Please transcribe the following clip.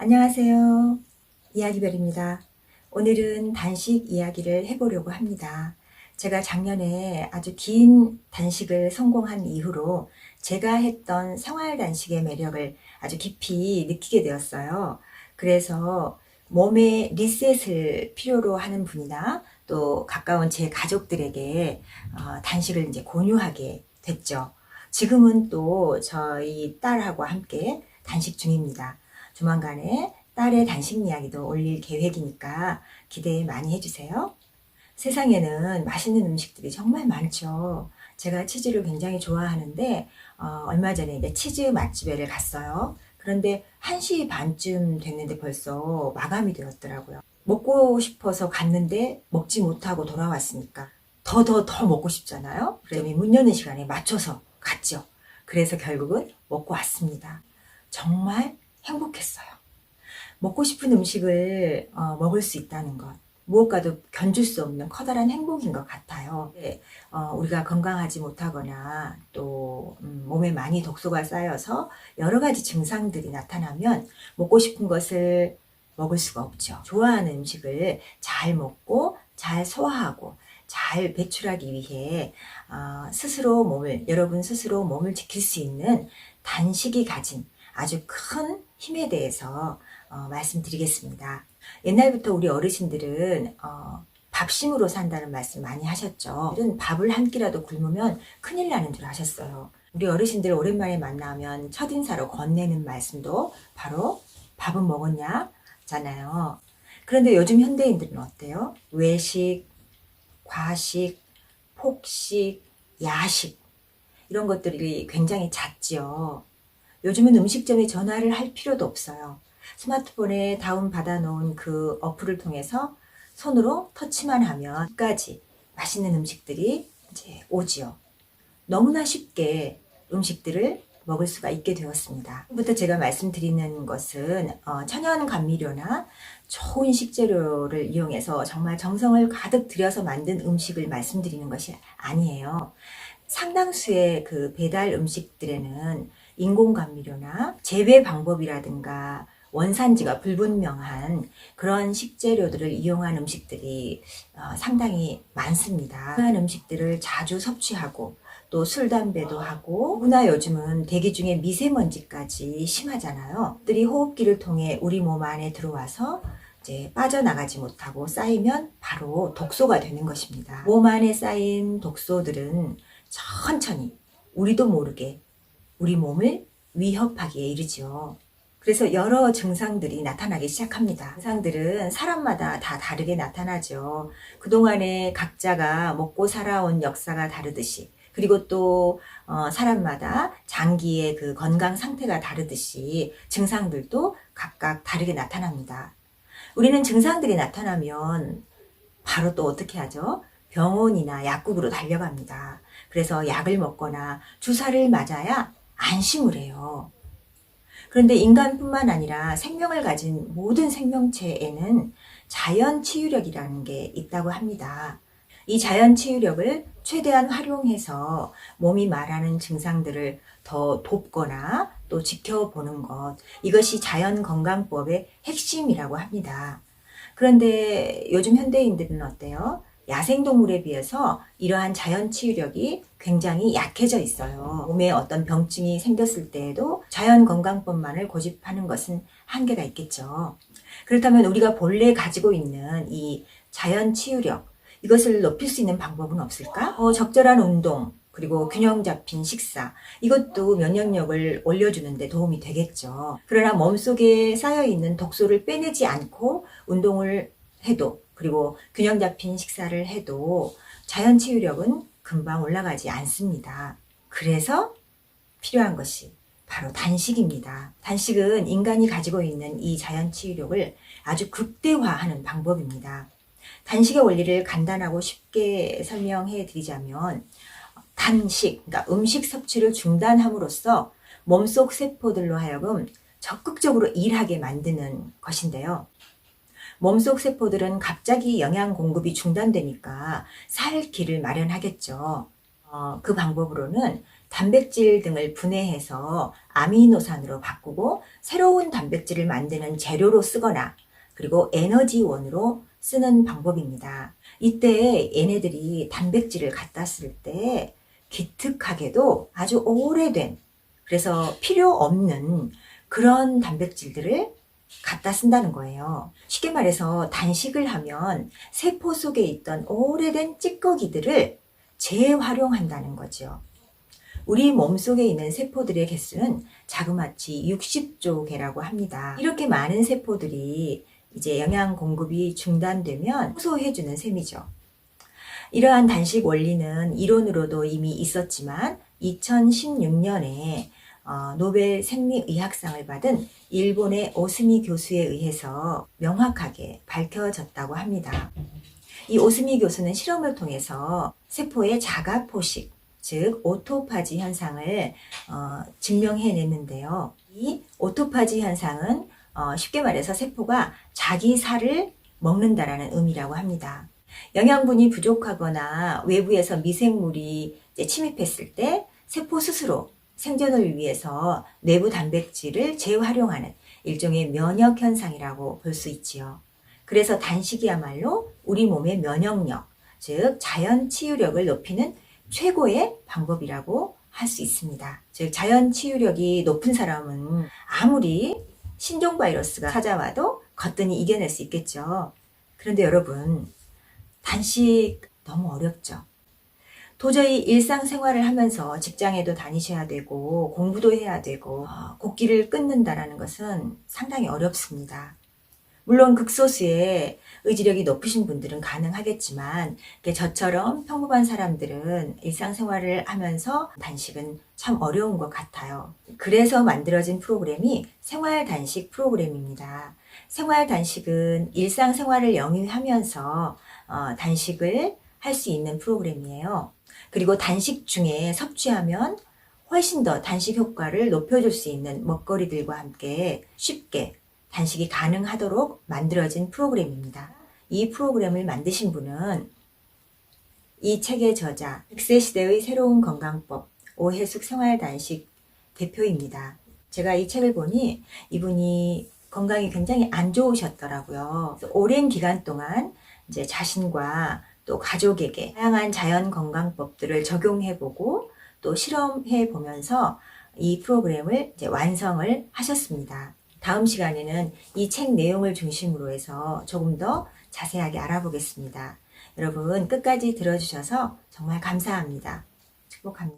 안녕하세요. 이야기별입니다. 오늘은 단식 이야기를 해보려고 합니다. 제가 작년에 아주 긴 단식을 성공한 이후로 제가 했던 생활 단식의 매력을 아주 깊이 느끼게 되었어요. 그래서 몸의 리셋을 필요로 하는 분이나 또 가까운 제 가족들에게 단식을 이제 공유하게 됐죠. 지금은 또 저희 딸하고 함께 단식 중입니다. 조만간에 딸의 단식 이야기도 올릴 계획이니까 기대 많이 해주세요. 세상에는 맛있는 음식들이 정말 많죠. 제가 치즈를 굉장히 좋아하는데 얼마 전에 이제 치즈 맛집에 갔어요. 그런데 1시 반쯤 됐는데 벌써 마감이 되었더라고요. 먹고 싶어서 갔는데 먹지 못하고 돌아왔으니까 더 먹고 싶잖아요. 그래서 문 여는 시간에 맞춰서 갔죠. 그래서 결국은 먹고 왔습니다. 정말 행복했어요. 먹고 싶은 음식을 먹을 수 있다는 것, 무엇과도 견줄 수 없는 커다란 행복인 것 같아요. 우리가 건강하지 못하거나 또 몸에 많이 독소가 쌓여서 여러 가지 증상들이 나타나면 먹고 싶은 것을 먹을 수가 없죠. 좋아하는 음식을 잘 먹고 잘 소화하고 잘 배출하기 위해 여러분 스스로 몸을 지킬 수 있는 단식이 가진 아주 큰 힘에 대해서 말씀드리겠습니다. 옛날부터 우리 어르신들은 밥심으로 산다는 말씀 많이 하셨죠. 밥을 한 끼라도 굶으면 큰일 나는 줄 아셨어요. 우리 어르신들 오랜만에 만나면 첫인사로 건네는 말씀도 바로 밥은 먹었냐? 잖아요. 그런데 요즘 현대인들은 어때요? 외식, 과식, 폭식, 야식 이런 것들이 굉장히 잦지요. 요즘은 음식점에 전화를 할 필요도 없어요. 스마트폰에 다운받아 놓은 그 어플을 통해서 손으로 터치만 하면 끝까지 맛있는 음식들이 이제 오지요. 너무나 쉽게 음식들을 먹을 수가 있게 되었습니다. 부터 제가 말씀드리는 것은 천연 감미료나 좋은 식재료를 이용해서 정말 정성을 가득 들여서 만든 음식을 말씀드리는 것이 아니에요. 상당수의 그 배달 음식들에는 인공 감미료나 재배 방법이라든가 원산지가 불분명한 그런 식재료들을 이용한 음식들이 상당히 많습니다. 그러한 음식들을 자주 섭취하고 또 술, 담배도 하고 누구나 요즘은 대기 중에 미세먼지까지 심하잖아요. 들이 호흡기를 통해 우리 몸 안에 들어와서 이제 빠져나가지 못하고 쌓이면 바로 독소가 되는 것입니다. 몸 안에 쌓인 독소들은 천천히 우리도 모르게 우리 몸을 위협하기에 이르죠. 그래서 여러 증상들이 나타나기 시작합니다. 증상들은 사람마다 다 다르게 나타나죠. 그동안에 각자가 먹고 살아온 역사가 다르듯이 그리고 또 사람마다 장기의 그 건강 상태가 다르듯이 증상들도 각각 다르게 나타납니다. 우리는 증상들이 나타나면 바로 또 어떻게 하죠? 병원이나 약국으로 달려갑니다. 그래서 약을 먹거나 주사를 맞아야 안심을 해요. 그런데 인간뿐만 아니라 생명을 가진 모든 생명체에는 자연 치유력이라는 게 있다고 합니다. 이 자연 치유력을 최대한 활용해서 몸이 말하는 증상들을 더 돕거나 또 지켜보는 것, 이것이 자연건강법의 핵심이라고 합니다. 그런데 요즘 현대인들은 어때요? 야생동물에 비해서 이러한 자연 치유력이 굉장히 약해져 있어요. 몸에 어떤 병증이 생겼을 때에도 자연건강법만을 고집하는 것은 한계가 있겠죠. 그렇다면 우리가 본래 가지고 있는 이 자연 치유력, 이것을 높일 수 있는 방법은 없을까? 적절한 운동, 그리고 균형 잡힌 식사, 이것도 면역력을 올려주는 데 도움이 되겠죠. 그러나 몸속에 쌓여있는 독소를 빼내지 않고 운동을 해도, 그리고 균형 잡힌 식사를 해도 자연 치유력은 금방 올라가지 않습니다. 그래서 필요한 것이 바로 단식입니다. 단식은 인간이 가지고 있는 이 자연 치유력을 아주 극대화하는 방법입니다. 단식의 원리를 간단하고 쉽게 설명해 드리자면 단식, 그러니까 음식 섭취를 중단함으로써 몸속 세포들로 하여금 적극적으로 일하게 만드는 것인데요. 몸속 세포들은 갑자기 영양 공급이 중단되니까 살 길을 마련하겠죠. 그 방법으로는 단백질 등을 분해해서 아미노산으로 바꾸고 새로운 단백질을 만드는 재료로 쓰거나 그리고 에너지원으로 쓰는 방법입니다. 이때 얘네들이 단백질을 갖다 쓸 때 기특하게도 아주 오래된, 그래서 필요 없는 그런 단백질들을 갖다 쓴다는 거예요. 쉽게 말해서 단식을 하면 세포 속에 있던 오래된 찌꺼기들을 재활용한다는 거죠. 우리 몸속에 있는 세포들의 개수는 자그마치 60조 개라고 합니다. 이렇게 많은 세포들이 이제 영양 공급이 중단되면 호소해주는 셈이죠. 이러한 단식 원리는 이론으로도 이미 있었지만 2016년에 노벨 생리의학상을 받은 일본의 오스미 교수에 의해서 명확하게 밝혀졌다고 합니다. 이 오스미 교수는 실험을 통해서 세포의 자가 포식, 즉 오토파지 현상을 증명해냈는데요. 이 오토파지 현상은 쉽게 말해서 세포가 자기 살을 먹는다라는 의미라고 합니다. 영양분이 부족하거나 외부에서 미생물이 침입했을 때 세포 스스로 생존을 위해서 내부 단백질을 재활용하는 일종의 면역 현상이라고 볼 수 있지요. 그래서 단식이야말로 우리 몸의 면역력, 즉 자연 치유력을 높이는 최고의 방법이라고 할 수 있습니다. 즉 자연 치유력이 높은 사람은 아무리 신종 바이러스가 찾아와도 거뜬히 이겨낼 수 있겠죠. 그런데 여러분, 단식 너무 어렵죠. 도저히 일상생활을 하면서 직장에도 다니셔야 되고 공부도 해야 되고 곡기를 끊는다라는 것은 상당히 어렵습니다. 물론 극소수의 의지력이 높으신 분들은 가능하겠지만 저처럼 평범한 사람들은 일상생활을 하면서 단식은 참 어려운 것 같아요. 그래서 만들어진 프로그램이 생활단식 프로그램입니다. 생활단식은 일상생활을 영위하면서 단식을 할 수 있는 프로그램이에요. 그리고 단식 중에 섭취하면 훨씬 더 단식 효과를 높여줄 수 있는 먹거리들과 함께 쉽게 단식이 가능하도록 만들어진 프로그램입니다. 이 프로그램을 만드신 분은 이 책의 저자, 100세 시대의 새로운 건강법, 오해숙 생활단식 대표입니다. 제가 이 책을 보니 이분이 건강이 굉장히 안 좋으셨더라고요. 오랜 기간 동안 이제 자신과 또 가족에게 다양한 자연 건강법들을 적용해보고 또 실험해보면서 이 프로그램을 이제 완성을 하셨습니다. 다음 시간에는 이 책 내용을 중심으로 해서 조금 더 자세하게 알아보겠습니다. 여러분 끝까지 들어주셔서 정말 감사합니다. 축복합니다.